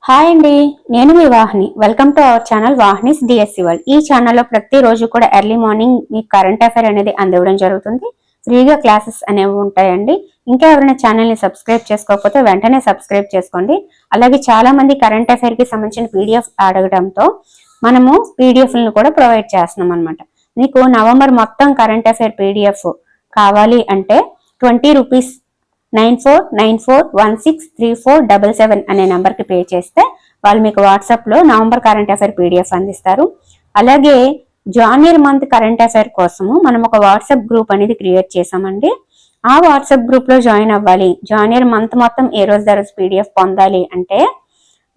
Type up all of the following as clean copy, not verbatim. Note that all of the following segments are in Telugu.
హాయ్ అండి, నేను మీ Vahini. Welcome to our channel Vahini's DSC world. ఈ ఛానల్లో ప్రతిరోజు కూడా ఎర్లీ మార్నింగ్ మీ కరెంట్ అఫైర్ అనేది అందివ్వడం జరుగుతుంది. ఫ్రీగా క్లాసెస్ అనేవి ఉంటాయండి. ఇంకా ఎవరైనా ఛానల్ని సబ్స్క్రైబ్ చేసుకోకపోతే వెంటనే సబ్స్క్రైబ్ చేసుకోండి. అలాగే చాలా మంది కరెంట్ అఫైర్కి సంబంధించిన పీడిఎఫ్ అడగడంతో మనము పీడిఎఫ్లను కూడా ప్రొవైడ్ చేస్తున్నాం అనమాట. మీకు నవంబర్ మొత్తం కరెంట్ అఫైర్ పీడిఎఫ్ కావాలి అంటే 20 రూపీస్ 9494163477 అనే నెంబర్కి పే చేస్తే వాళ్ళు మీకు వాట్సాప్లో నవంబర్ కరెంట్ అఫైర్ పీడిఎఫ్ అందిస్తారు. అలాగే జూనియర్ మంత్ కరెంట్ అఫైర్ కోసము మనం ఒక వాట్సాప్ గ్రూప్ అనేది క్రియేట్ చేసామండి. ఆ వాట్సాప్ గ్రూప్లో జాయిన్ అవ్వాలి, జూనియర్ మంత్ మొత్తం ఏ రోజు ద రోజు పీడిఎఫ్ పొందాలి అంటే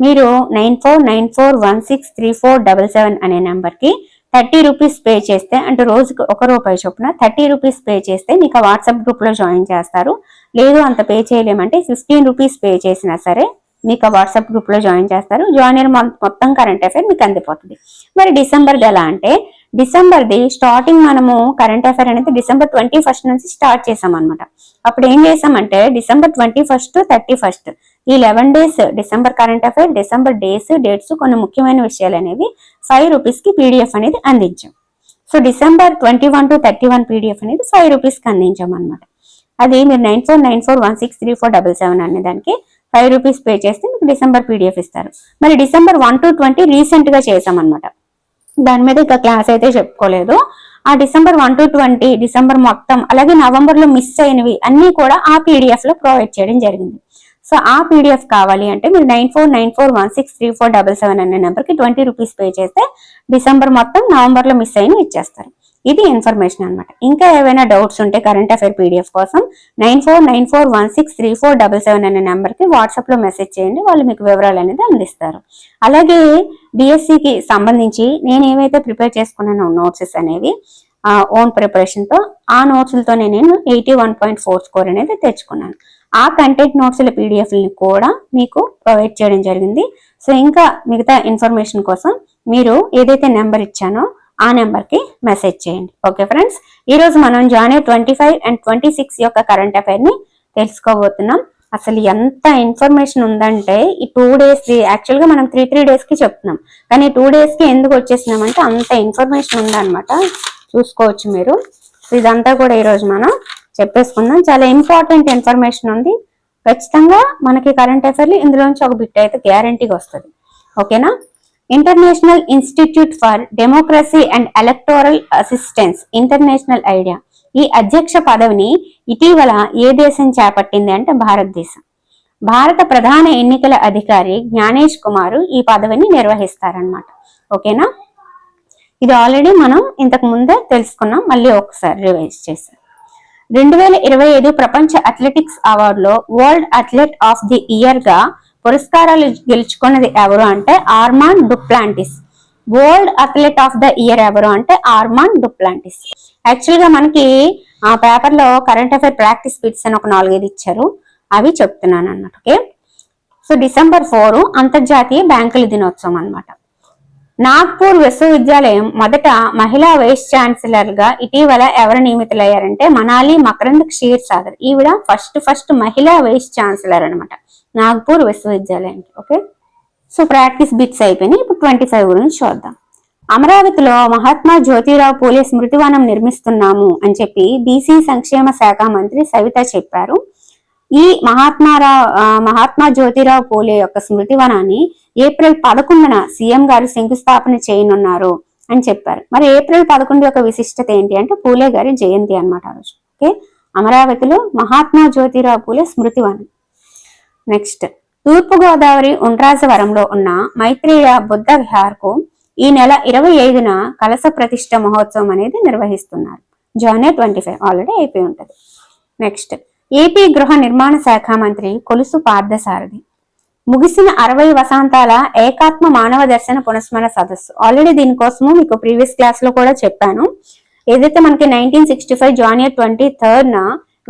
మీరు 9494163477 అనే నెంబర్కి 30 రూపీస్ పే చేస్తే, అంటే రోజుకి ₹1 చొప్పున 30 రూపీస్ పే చేస్తే మీకు వాట్సాప్ గ్రూప్లో జాయిన్ చేస్తారు. లేదు అంత పే చేయలేమంటే 15 రూపీస్ పే చేసినా సరే మీకు వాట్సాప్ గ్రూప్లో జాయిన్ చేస్తారు. జూనియర్ మంత్ మొత్తం కరెంట్ అఫైర్ మీకు అందిపోతుంది. మరి డిసెంబర్ది ఎలా అంటే డిసెంబర్ది స్టార్టింగ్ మనము కరెంట్ అఫైర్ అనేది డిసెంబర్ 21 నుంచి స్టార్ట్ చేసాం అనమాట. అప్పుడు ఏం చేసామంటే డిసెంబర్ 21 to 31 ఈ 11 days December current affair, December dates కొన్ని ముఖ్యమైన విషయాలు అనేవి 5 రూపీస్కి పీడిఎఫ్ అనేది అందించాం. సో డిసెంబర్ 21 to 31 పీడిఎఫ్ అనేది 5 రూపీస్కి అందించాం అనమాట. అది మీరు 9494163477 అనే దానికి 5 రూపీస్ పే చేస్తే మీకు డిసెంబర్ పీడిఎఫ్ ఇస్తారు. మరి డిసెంబర్ 1 to 20 రీసెంట్ గా చేసామన్నమాట. దాని మీద ఇంకా క్లాస్ అయితే చెప్పుకోలేదు. ఆ డిసెంబర్ 1 to 20 డిసెంబర్ మొత్తం, అలాగే నవంబర్ లో మిస్ అయినవి అన్ని కూడా ఆ పీడిఎఫ్ లో ప్రొవైడ్ చేయడం జరిగింది. సో ఆ పీడిఎఫ్ కావాలి అంటే మీరు 9494163477 అనే నెంబర్కి 20 రూపీస్ పే చేస్తే డిసెంబర్ మొత్తం, నవంబర్ లో మిస్ అయిన ఇచ్చేస్తారు. ఇది ఇన్ఫర్మేషన్ అనమాట. ఇంకా ఏవైనా డౌట్స్ ఉంటే కరెంట్ అఫైర్ పీడిఎఫ్ కోసం 9494163477 అనే నెంబర్కి వాట్సాప్ లో మెసేజ్ చేయండి, వాళ్ళు మీకు వివరాలు అనేది అందిస్తారు. అలాగే డిఎస్సికి సంబంధించి నేను ఏవైతే ప్రిపేర్ చేసుకున్నానో నోట్సెస్ అనేవి ఓన్ ప్రిపరేషన్ తో, ఆ నోట్స్లతోనే నేను 81.4 స్కోర్ అనేది తెచ్చుకున్నాను. ఆ కంటెంట్ నోట్స్ల పీడిఎఫ్ని కూడా మీకు ప్రొవైడ్ చేయడం జరిగింది. సో ఇంకా మిగతా ఇన్ఫర్మేషన్ కోసం మీరు ఏదైతే నెంబర్ ఇచ్చానో ఆ నెంబర్కి మెసేజ్ చేయండి. ఓకే ఫ్రెండ్స్, ఈరోజు మనం జనవరి 25 and 26 యొక్క కరెంట్ అఫైర్ ని తెలుసుకోబోతున్నాం. అసలు ఎంత ఇన్ఫర్మేషన్ ఉందంటే ఈ 2 డేస్, యాక్చువల్గా మనం 3 డేస్కి చెప్తున్నాం, కానీ 2 డేస్కి ఎందుకు వచ్చేసినామంటే అంత ఇన్ఫర్మేషన్ ఉందన్నమాట. చూసుకోవచ్చు మీరు. ఇదంతా కూడా ఈరోజు మనం చెప్పేసుకుందాం. చాలా ఇంపార్టెంట్ ఇన్ఫర్మేషన్ ఉంది. ఖచ్చితంగా మనకి కరెంట్ అఫైర్లు ఇందులోంచి ఒక బిట్ అయితే గ్యారంటీగా వస్తుంది. ఓకేనా? International institute for democracy and electoral assistance, international idea, ఈ అధ్యక్ష పదవిని ఇటీవల ఏ దేశం చేపట్టింది అంటే భారతదేశం. భారత ప్రధాన ఎన్నికల అధికారి జ్ఞానేష్ కుమార్ ఈ పదవిని నిర్వహిస్తారనమాట. ఓకేనా? ఇది ఆల్రెడీ మనం ఇంతకు ముందే తెలుసుకున్నాం, మళ్ళీ ఒకసారి రివైజ్ చేశాం. 2025 ప్రపంచ అథ్లెటిక్స్ అవార్డులో world athlete of the year గా పురస్కారాలు గెలుచుకున్నది ఎవరు అంటే Armand Duplantis. World athlete of the year ఎవరు అంటే ఆర్మాండ్ డుప్లాంటిస్. యాక్చువల్ గా మనకి ఆ పేపర్ లో కరెంట్ అఫైర్ ప్రాక్టీస్ బిట్స్ అని ఒక 4-5 ఇచ్చారు, అవి చెప్తున్నాను అన్నమాట. ఓకే, సో డిసెంబర్ 4 అంతర్జాతీయ బ్యాంకుల దినోత్సవం అనమాట. నాగ్పూర్ విశ్వవిద్యాలయం మొదట మహిళా వైస్ ఛాన్సలర్ గా ఇటీవల ఎవరు నియమితులయ్యారంటే మనాలి మకరంద్ క్షీర్ సాగర్. ఈవిడ ఫస్ట్ మహిళా వైస్ ఛాన్సలర్ అనమాట నాగ్పూర్ విశ్వవిద్యాలయానికి. ఓకే, సో ప్రాక్టీస్ బిట్స్ అయిపోయినాయి. ఇప్పుడు 25 గురించి చూద్దాం. అమరావతిలో మహాత్మా జ్యోతిరావు పూలే స్మృతివనం నిర్మిస్తున్నాము అని చెప్పి బీసీ సంక్షేమ శాఖ మంత్రి సవిత చెప్పారు. ఈ మహాత్మా జ్యోతిరావు పూలే యొక్క స్మృతివనాన్ని ఏప్రిల్ 11న సీఎం గారు శంకుస్థాపన చేయనున్నారు అని చెప్పారు. మరి ఏప్రిల్ 11 యొక్క విశిష్టత ఏంటి అంటే పూలే గారి జయంతి అనమాట ఆ రోజు. ఓకే, అమరావతిలో మహాత్మా జ్యోతిరావు పూలే స్మృతివనం. నెక్స్ట్, తూర్పుగోదావరి ఉండ్రాజవరంలో ఉన్న మైత్రేయ బుద్ధ విహార్కు ఈ నెల 25న కలశ ప్రతిష్ట మహోత్సవం అనేది నిర్వహిస్తున్నారు. జనవరి 25 ఆల్రెడీ అయిపోయి ఉంటుంది. నెక్స్ట్, ఏపీ గృహ నిర్మాణ శాఖ మంత్రి కొలుసు పార్థసారథి ముగిసిన 60 వసంతాల ఏకాత్మ మానవ దర్శన పునస్మరణ సదస్సు. ఆల్రెడీ దీనికోసము మీకు ప్రీవియస్ క్లాస్ లో కూడా చెప్పాను. ఏదైతే మనకి 1965 జనవరి 23న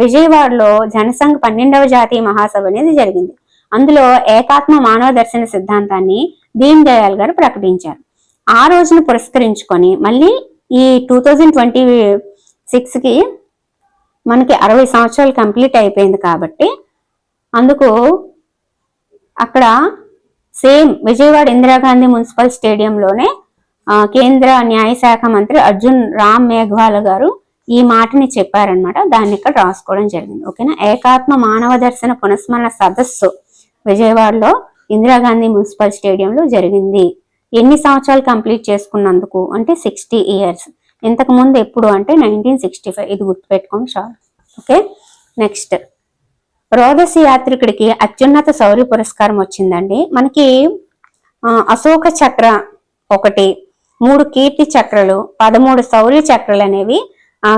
విజయవాడలో జనసంఘ్ 12వ జాతీయ మహాసభ అనేది జరిగింది. అందులో ఏకాత్మ మానవ దర్శన సిద్ధాంతాన్ని దీన్ దయాళ్ గారు ప్రకటించారు. ఆ రోజును పురస్కరించుకొని మళ్ళీ ఈ 2026కి మనకి 60 సంవత్సరాలు కంప్లీట్ అయిపోయింది కాబట్టి అందుకు అక్కడ సేమ్ విజయవాడ ఇందిరాగాంధీ మున్సిపల్ స్టేడియంలోనే కేంద్ర న్యాయశాఖ మంత్రి అర్జున్ రామ్ మేఘ్వాల్ గారు ఈ మాటని చెప్పారనమాట. దాన్ని ఇక్కడ రాసుకోవడం జరిగింది. ఓకేనా. ఏకాత్మ మానవ దర్శన పునఃస్మరణ సదస్సు విజయవాడలో ఇందిరాగాంధీ మున్సిపల్ స్టేడియంలో జరిగింది. ఎన్ని సంవత్సరాలు కంప్లీట్ చేసుకున్నందుకు అంటే 60 years. ఇంతకు ముందు ఎప్పుడు అంటే 1965. ఇది గుర్తుపెట్టుకోండి చాలు. ఓకే. నెక్స్ట్, రోదసి యాత్రికుడికి అత్యున్నత శౌర్య పురస్కారం వచ్చిందండి. మనకి అశోక చక్ర ఒకటి, 3 కీర్తి చక్రలు, 13 శౌర్య చక్రలు అనేవి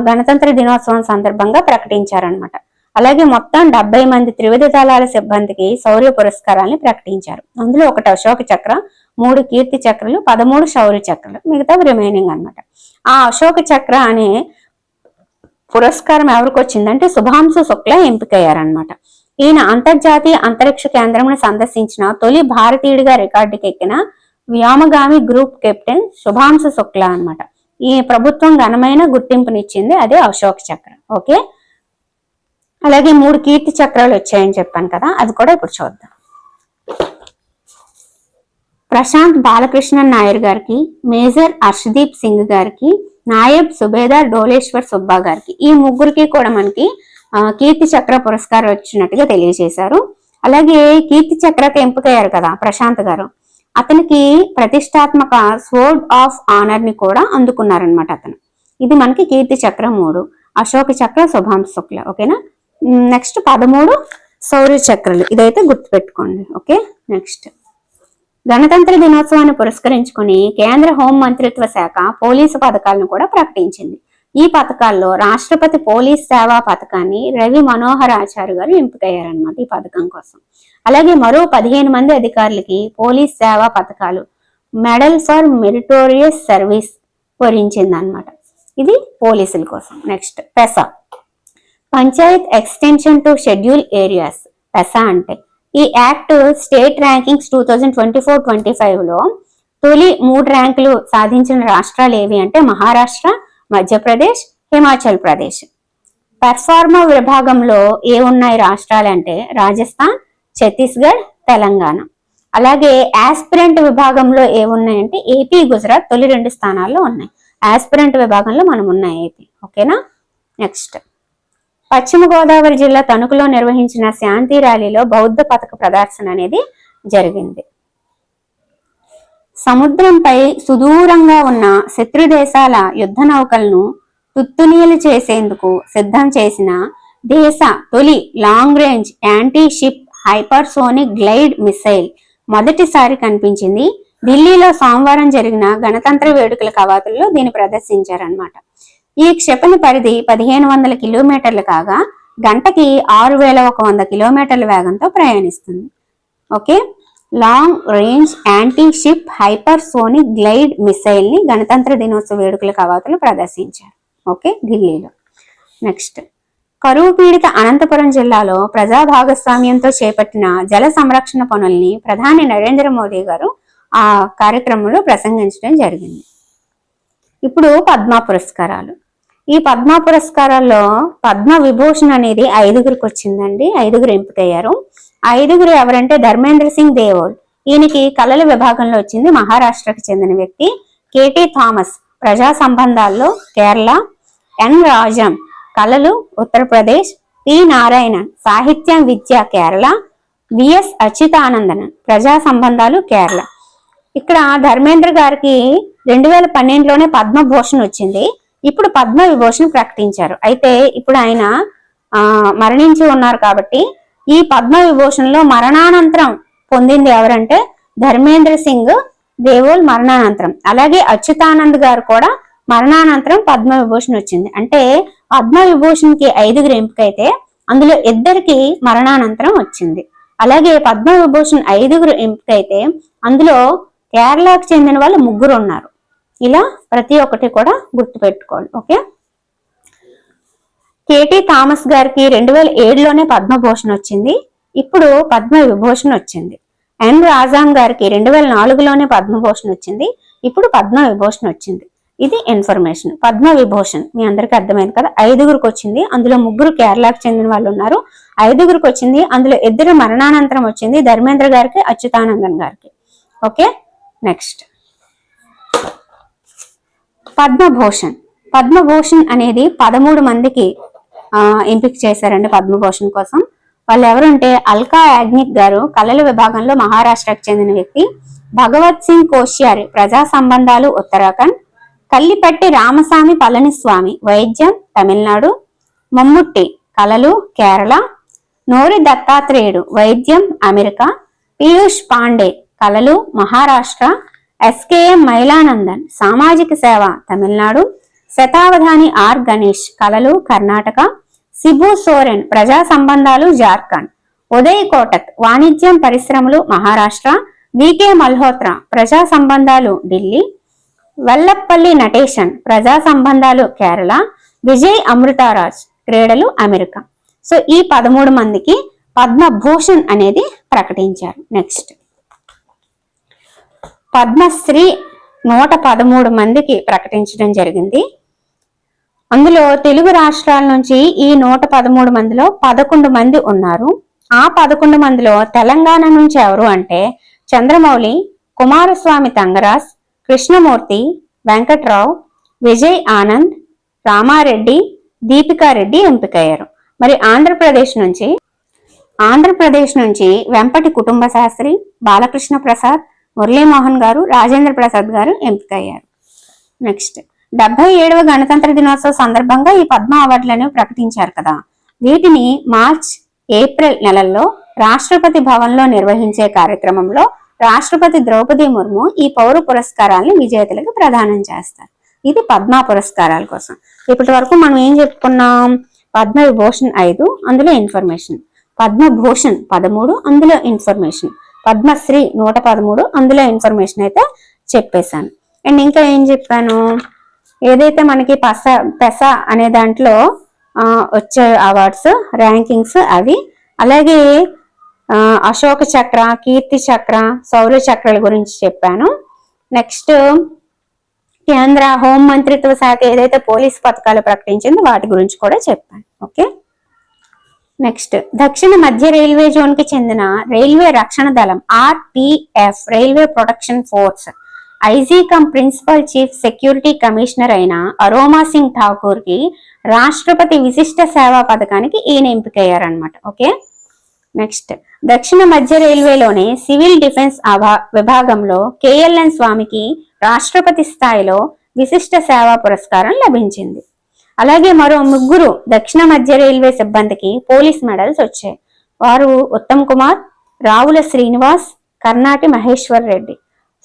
గణతంత్ర దినోత్సవం సందర్భంగా ప్రకటించారనమాట. అలాగే మొత్తం 70 మంది త్రివిధ దళాల సిబ్బందికి శౌర్య పురస్కారాన్ని ప్రకటించారు. అందులో ఒకటి అశోక చక్ర, 3 కీర్తి చక్రలు, 13 శౌర్య చక్రలు, మిగతా రిమైనింగ్ అనమాట. ఆ అశోక చక్ర అనే పురస్కారం ఎవరికి వచ్చిందంటే శుభాంశు శుక్లా ఎంపికయ్యారనమాట. ఈయన అంతర్జాతీయ అంతరిక్ష కేంద్రంను సందర్శించిన తొలి భారతీయుడిగా రికార్డుకి ఎక్కిన వ్యోమగామి గ్రూప్ కెప్టెన్ శుభాంశు శుక్లా అనమాట. ఈ ప్రభుత్వం ఘనమైన గుర్తింపునిచ్చింది, అదే అశోక చక్ర. ఓకే. అలాగే 3 కీర్తి చక్రాలు వచ్చాయని చెప్పాను కదా, అది కూడా ఇప్పుడు చూద్దాం. ప్రశాంత్ బాలకృష్ణన్ నాయర్ గారికి, మేజర్ హర్షదీప్ సింగ్ గారికి, నాయబ్ సుబేదార్ డోలేశ్వర్ సుబ్బా గారికి, ఈ ముగ్గురికి కూడా మనకి కీర్తి చక్ర పురస్కారం వచ్చినట్టుగా తెలియజేశారు. అలాగే కీర్తి చక్రకి ఎంపికయ్యారు కదా ప్రశాంత్ గారు, అతనికి ప్రతిష్టాత్మక స్వోర్డ్ ఆఫ్ ఆనర్ ని కూడా అందుకున్నారనమాట అతను. ఇది మనకి కీర్తి చక్ర 3, అశోక చక్ర, శుభాంశు శుక్ల. ఓకేనా. నెక్స్ట్ 13 శౌర్య చక్రలు, ఇదైతే గుర్తుపెట్టుకోండి. ఓకే. నెక్స్ట్, గణతంత్ర దినోత్సవాన్ని పురస్కరించుకుని కేంద్ర హోం మంత్రిత్వ శాఖ పోలీసు పథకాలను కూడా ప్రకటించింది. ఈ పథకాల్లో రాష్ట్రపతి పోలీస్ సేవా పథకాన్ని రవి మనోహర్ ఆచార్య గారు ఎంపికయ్యారనమాట ఈ పథకం కోసం. అలాగే మరో 15 మంది అధికారులకి పోలీస్ సేవా పథకాలు మెడల్ ఫర్ మెరిటోరియస్ సర్వీస్ వరించింది అనమాట. ఇది పోలీసుల కోసం. Next, PESA, panchayat extension to schedule areas. PESA అంటే ఈ యాక్ట్ స్టేట్ ర్యాంకింగ్స్ 2024-25లో తొలి 3 ర్యాంకులు సాధించిన రాష్ట్రాలు ఏవి అంటే మహారాష్ట్ర, మధ్యప్రదేశ్, హిమాచల్ ప్రదేశ్. పెర్ఫార్మర్ విభాగంలో ఏ ఉన్నాయి రాష్ట్రాలు అంటే రాజస్థాన్, ఛత్తీస్గఢ్, తెలంగాణ. అలాగే ఆస్పిరెంట్ విభాగంలో ఏ ఉన్నాయంటే ఏపీ, గుజరాత్ తొలి 2 స్థానాల్లో ఉన్నాయి. ఆస్పిరెంట్ విభాగంలో మనం ఉన్నాయి ఏపీ. ఓకేనా. నెక్స్ట్, పశ్చిమ గోదావరి జిల్లా తణుకులో నిర్వహించిన శాంతి ర్యాలీలో బౌద్ధ పతాక ప్రదర్శన అనేది జరిగింది. సముద్రంపై సుదూరంగా ఉన్న శత్రు దేశాల యుద్ధ నౌకలను తుత్తునీలు చేసేందుకు సిద్ధం చేసిన దేశ తొలి long range anti ship hypersonic glide missile మొదటిసారి కనిపించింది. ఢిల్లీలో సోమవారం జరిగిన గణతంత్ర వేడుకల కవాతుల్లో దీన్ని ప్రదర్శించారనమాట. ఈ క్షిపణి పరిధి 1500 కిలోమీటర్లు కాగా గంటకి 6100 కిలోమీటర్ల వేగంతో ప్రయాణిస్తుంది. Okay. Long range anti ship hypersonic glide missile ని గణతంత్ర దినోత్సవ వేడుకల కవాతులు ప్రదర్శించారు. ఓకే, ఢిల్లీలో. నెక్స్ట్, కరువు పీడిత అనంతపురం జిల్లాలో ప్రజా భాగస్వామ్యంతో చేపట్టిన జల సంరక్షణ పనుల్ని ప్రధాని నరేంద్ర మోదీ గారు ఆ కార్యక్రమంలో ప్రసంగించడం జరిగింది. ఇప్పుడు పద్మ పురస్కారాలు. ఈ పద్మ పురస్కారాల్లో పద్మ విభూషణ్ అనేది 5గురికి వచ్చిందండి. 5గురు ఎంపికయ్యారు. 5గురు ఎవరంటే ధర్మేంద్ర సింగ్ దేవోల్, ఈయనకి కళల విభాగంలో వచ్చింది. మహారాష్ట్రకు చెందిన వ్యక్తి. కేటీ థామస్ ప్రజా సంబంధాల్లో కేరళ, ఎన్ రాజం కళలు ఉత్తరప్రదేశ్, పి నారాయణన్ సాహిత్యం విద్య కేరళ, విఎస్ అచ్యుతానందన్ ప్రజా సంబంధాలు కేరళ. ఇక్కడ ధర్మేంద్ర గారికి 2012లోనే పద్మభూషణ్ వచ్చింది. ఇప్పుడు పద్మ విభూషణ్ ప్రకటించారు. అయితే ఇప్పుడు ఆయన మరణించి ఉన్నారు కాబట్టి ఈ పద్మ విభూషణ్ లో మరణానంతరం పొందింది ఎవరంటే ధర్మేంద్ర సింగ్ దేవోల్ మరణానంతరం. అలాగే అచ్యుతానంద్ గారు కూడా మరణానంతరం పద్మ విభూషణ్ వచ్చింది. అంటే పద్మ విభూషణ్ కి 5గురు ఎంపికైతే అందులో 2కి మరణానంతరం వచ్చింది. అలాగే పద్మ విభూషణ్ 5గురు ఎంపికైతే అందులో కేరళకు చెందిన వాళ్ళు 3 ఉన్నారు. ఇలా ప్రతి ఒక్కటి కూడా గుర్తుపెట్టుకోవాలి. ఓకే. కేటీ థామస్ గారికి 2007లోనే పద్మభూషణ్ వచ్చింది. ఇప్పుడు పద్మ విభూషణ్ వచ్చింది. ఎన్ రాజాం గారికి 2004లోనే పద్మభూషణ్ వచ్చింది. ఇప్పుడు పద్మ విభూషణ్ వచ్చింది. ఇది ఇన్ఫర్మేషన్. పద్మ విభూషణ్ మీ అందరికి అర్థమైంది కదా, 5గురికి వచ్చింది. అందులో 3 కేరళకు చెందిన వాళ్ళు ఉన్నారు. 5గురికి వచ్చింది. అందులో 2 మరణానంతరం వచ్చింది, ధర్మేంద్ర గారికి, అచ్యుతానందన్ గారికి. Okay, next Padma Bhushan. పద్మభూషణ్ అనేది 13 మందికి ఎంపిక చేశారండి పద్మభూషణ్ కోసం. వాళ్ళు ఎవరంటే అల్కా యాగ్నిక్ గారు కళల విభాగంలో మహారాష్ట్రకు చెందిన వ్యక్తి. భగవత్ సింగ్ కోశ్యారి ప్రజా సంబంధాలు ఉత్తరాఖండ్. కల్లిపట్టి రామస్వామి పళనిస్వామి వైద్యం తమిళనాడు. మమ్ముట్టి కళలు కేరళ. నోరి దత్తాత్రేయుడు వైద్యం అమెరికా. పీయూష్ పాండే కళలు మహారాష్ట్ర. ఎస్కేఎం మైలానందన్ సామాజిక సేవ తమిళనాడు. శతావధాని ఆర్ గణేష్ కళలు కర్ణాటక. సిబు సోరెన్ ప్రజా సంబంధాలు జార్ఖండ్. ఉదయ్ కోటక్ వాణిజ్యం పరిశ్రమలు మహారాష్ట్ర. వికే మల్హోత్రా ప్రజా సంబంధాలు ఢిల్లీ. వల్లప్పల్లి నటేశన్ ప్రజా సంబంధాలు కేరళ. విజయ్ అమృతారాజ్ క్రీడలు అమెరికా. సో ఈ 13 మందికి పద్మభూషణ్ అనేది ప్రకటించారు. నెక్స్ట్ పద్మశ్రీ 113 మందికి ప్రకటించడం జరిగింది. అందులో తెలుగు రాష్ట్రాల నుంచి ఈ 113 మందిలో 11 మంది ఉన్నారు. ఆ 11 మందిలో తెలంగాణ నుంచి ఎవరు అంటే చంద్రమౌళి, కుమారస్వామి తంగరాజ్, కృష్ణమూర్తి, వెంకట్రావు, విజయ్ ఆనంద్, రామారెడ్డి, దీపికారెడ్డి ఎంపికయ్యారు. మరి ఆంధ్రప్రదేశ్ నుంచి వెంపటి కుటుంబ శాస్త్రి, బాలకృష్ణ ప్రసాద్, మురళీమోహన్ గారు, రాజేంద్ర ప్రసాద్ గారు ఎంపికయ్యారు. నెక్స్ట్ 77వ గణతంత్ర దినోత్సవ సందర్భంగా ఈ పద్మ అవార్డులను ప్రకటించారు కదా. వీటిని మార్చ్, ఏప్రిల్ నెలల్లో రాష్ట్రపతి భవన్లో నిర్వహించే కార్యక్రమంలో రాష్ట్రపతి ద్రౌపది ముర్ము ఈ పౌర పురస్కారాలను విజేతలకు ప్రదానం చేస్తారు. ఇది పద్మ పురస్కారాల కోసం. ఇప్పటి వరకు మనం ఏం చెప్పుకున్నాం? పద్మ విభూషణ్ 5, అందులో ఇన్ఫర్మేషన్. పద్మభూషణ్ 13, అందులో ఇన్ఫర్మేషన్. పద్మశ్రీ 113, అందులో ఇన్ఫర్మేషన్ అయితే చెప్పేశాను. అండ్ ఇంకా ఏం చెప్పాను, ఏదైతే మనకి పెస అనే దాంట్లో వచ్చే అవార్డ్స్ ర్యాంకింగ్స్ అవి, అలాగే అశోక చక్ర, కీర్తి చక్ర, శౌర్య చక్రాల గురించి చెప్పాను. నెక్స్ట్ కేంద్ర హోం మంత్రిత్వ శాఖ ఏదైతే పోలీస్ పథకాలు ప్రకటించిందో వాటి గురించి కూడా చెప్పాను. ఓకే, నెక్స్ట్ దక్షిణ మధ్య రైల్వే జోన్ కి చెందిన రైల్వే రక్షణ దళం RPF railway protection force IG cum principal chief security commissioner అయిన అరోమా సింగ్ ఠాకూర్ కి రాష్ట్రపతి విశిష్ట సేవా పథకానికి ఈయన ఎంపికయ్యారనమాట. ఓకే, నెక్స్ట్ దక్షిణ మధ్య రైల్వేలోని సివిల్ డిఫెన్స్ విభాగంలో కేఎల్ఎన్ స్వామికి రాష్ట్రపతి స్థాయిలో విశిష్ట సేవా పురస్కారం లభించింది. అలాగే మరో 3 దక్షిణ మధ్య రైల్వే సిబ్బందికి పోలీస్ మెడల్స్ వచ్చాయి. వారు ఉత్తమ్ కుమార్, రావుల శ్రీనివాస్, కర్నాటి మహేశ్వర్ రెడ్డి.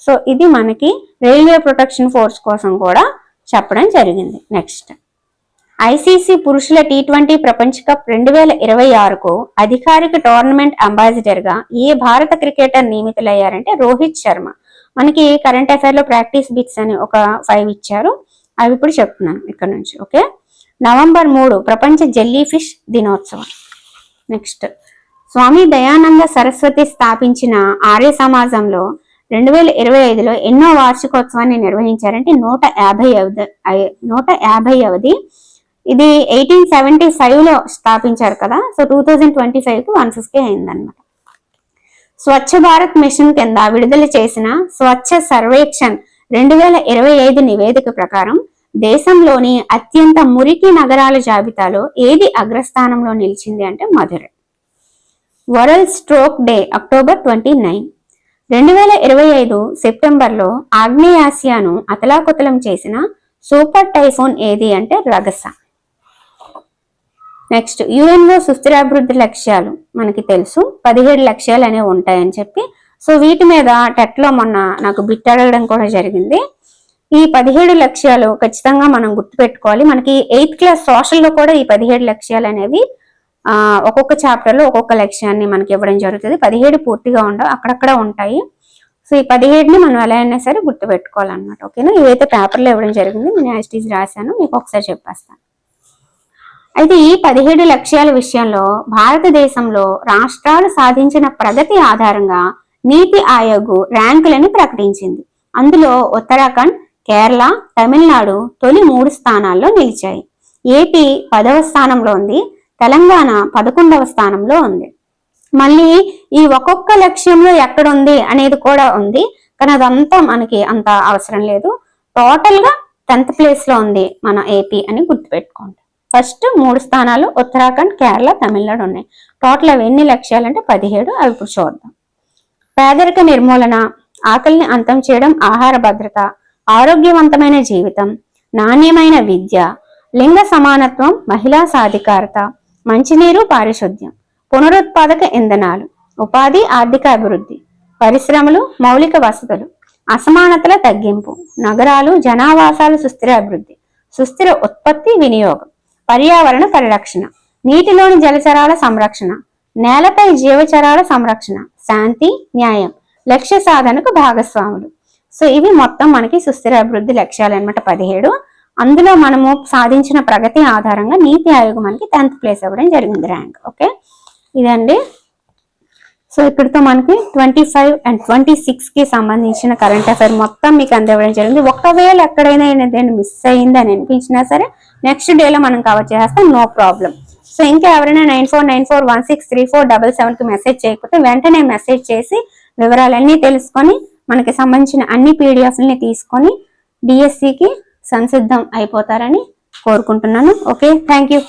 సో ఇది మనకి రైల్వే ప్రొటెక్షన్ ఫోర్స్ కోసం కూడా చెప్పడం జరిగింది. నెక్స్ట్ ఐసీసీ పురుషుల T20 ప్రపంచ కప్ 2026కు అధికారిక టోర్నమెంట్ అంబాసిడర్ గా ఏ భారత క్రికెటర్ నియమితులయ్యారంటే రోహిత్ శర్మ. మనకి కరెంట్ అఫైర్ లో ప్రాక్టీస్ బిట్స్ అని ఒక 5 ఇచ్చారు, అవి ఇప్పుడు చెప్తున్నాను ఇక్కడ నుంచి. ఓకే, నవంబర్ 3 ప్రపంచ జెల్లీ ఫిష్ దినోత్సవం. నెక్స్ట్ స్వామి దయానంద సరస్వతి స్థాపించిన ఆర్య సమాజంలో 2025లో ఎన్నో వార్షికోత్సవాన్ని నిర్వహించారంటే 150వది. ఇది 1875లో స్థాపించారు కదా. సో 2025కి 150 అయిందనమాట. స్వచ్ఛ భారత్ మిషన్ కింద విడుదల చేసిన స్వచ్ఛ సర్వేక్షణ్ 2025 నివేదిక ప్రకారం దేశంలోని అత్యంత మురికి నగరాల జాబితాలో ఏది అగ్రస్థానంలో నిలిచింది అంటే Madurai. World stroke day October 29. 2025 సెప్టెంబర్లో ఆగ్నేయాసియాను అతలాకుతలం చేసిన సూపర్ టైఫోన్ ఏది అంటే రగస. నెక్స్ట్ యుఎన్ఓ సుస్థిరాభివృద్ధి లక్ష్యాలు మనకి తెలుసు 17 లక్ష్యాలు అనేవి ఉంటాయని చెప్పి. సో వీటి మీద టెట్లో మొన్న నాకు బిట్ అడగడం కూడా జరిగింది. ఈ 17 లక్ష్యాలు ఖచ్చితంగా మనం గుర్తుపెట్టుకోవాలి. మనకి 8th క్లాస్ సోషల్లో కూడా ఈ 17 లక్ష్యాలు అనేవి ఒక్కొక్క చాప్టర్లో ఒక్కొక్క లక్ష్యాన్ని మనకి ఇవ్వడం జరుగుతుంది. 17 పూర్తిగా ఉండవు, అక్కడక్కడ ఉంటాయి. సో ఈ 17ని మనం ఎలా అయినా సరే గుర్తుపెట్టుకోవాలన్నమాట. ఓకేనా, ఇవైతే పేపర్లో ఇవ్వడం జరిగింది, నేను యాస్టీస్ రాశాను, మీకు ఒకసారి చెప్పేస్తాను. అయితే ఈ 17 లక్ష్యాల విషయంలో భారతదేశంలో రాష్ట్రాలు సాధించిన ప్రగతి ఆధారంగా నీతి ఆయోగ్ ర్యాంకులను ప్రకటించింది. అందులో ఉత్తరాఖండ్, కేరళ, తమిళనాడు తొలి 3 స్థానాల్లో నిలిచాయి. ఏపీ 10వ స్థానంలో ఉంది, తెలంగాణ 11వ స్థానంలో ఉంది. మళ్ళీ ఈ ఒక్కొక్క లక్ష్యంలో ఎక్కడుంది అనేది కూడా ఉంది, కానీ అదంతా మనకి అంత అవసరం లేదు. టోటల్ గా 10th ప్లేస్ లో ఉంది మన ఏపీ అని గుర్తుపెట్టుకోండి. ఫస్ట్ 3 స్థానాలు ఉత్తరాఖండ్, కేరళ, తమిళనాడు ఉన్నాయి. టోటల్ అవి ఎన్ని లక్ష్యాలు అంటే 17. అవి ఇప్పుడు చూద్దాం. పేదరిక నిర్మూలన, ఆకలిని అంతం చేయడం, ఆహార భద్రత, ఆరోగ్యవంతమైన జీవితం, నాణ్యమైన విద్య, లింగ సమానత్వం, మహిళా సాధికారత, మంచినీరు, పారిశుద్ధ్యం, పునరుత్పాదక ఇంధనాలు, ఉపాధి, ఆర్థిక అభివృద్ధి, పరిశ్రమలు, మౌలిక వసతులు, అసమానతల తగ్గింపు, నగరాలు, జనావాసాలు, సుస్థిర అభివృద్ధి, సుస్థిర ఉత్పత్తి, వినియోగం, పర్యావరణ పరిరక్షణ, నీటిలోని జలచరాల సంరక్షణ, నేలపై జీవచరాల సంరక్షణ, శాంతి, న్యాయం, లక్ష్య సాధనకు భాగస్వాములు. సో ఇవి మొత్తం మనకి సుస్థిర అభివృద్ధి లక్ష్యాలు అన్నమాట 17. అందులో మనము సాధించిన ప్రగతి ఆధారంగా నీతి ఆయోగ్ మనకి 10th ప్లేస్ అవ్వడం జరిగింది ర్యాంక్. ఓకే, ఇదండి. సో ఇక్కడితో మనకి 25 and 26 కి సంబంధించిన కరెంట్ అఫైర్ మొత్తం మీకు అందివ్వడం జరిగింది. ఒకవేళ ఎక్కడైనా ఏదైనా మిస్ అయింది అని అనిపించినా సరే నెక్స్ట్ డేలో మనం కవర్ చేస్తాం, నో ప్రాబ్లం. సో ఇంకా ఎవరైనా 9494163477 కి మెసేజ్ చేయకపోతే వెంటనే మెసేజ్ చేసి వివరాలన్నీ తెలుసుకొని మనకి సంబంధించిన అన్ని పీడిఎఫ్లని తీసుకొని డిఎస్సికి సంసిద్ధం అయిపోతారని కోరుకుంటున్నాను. Okay, thank you.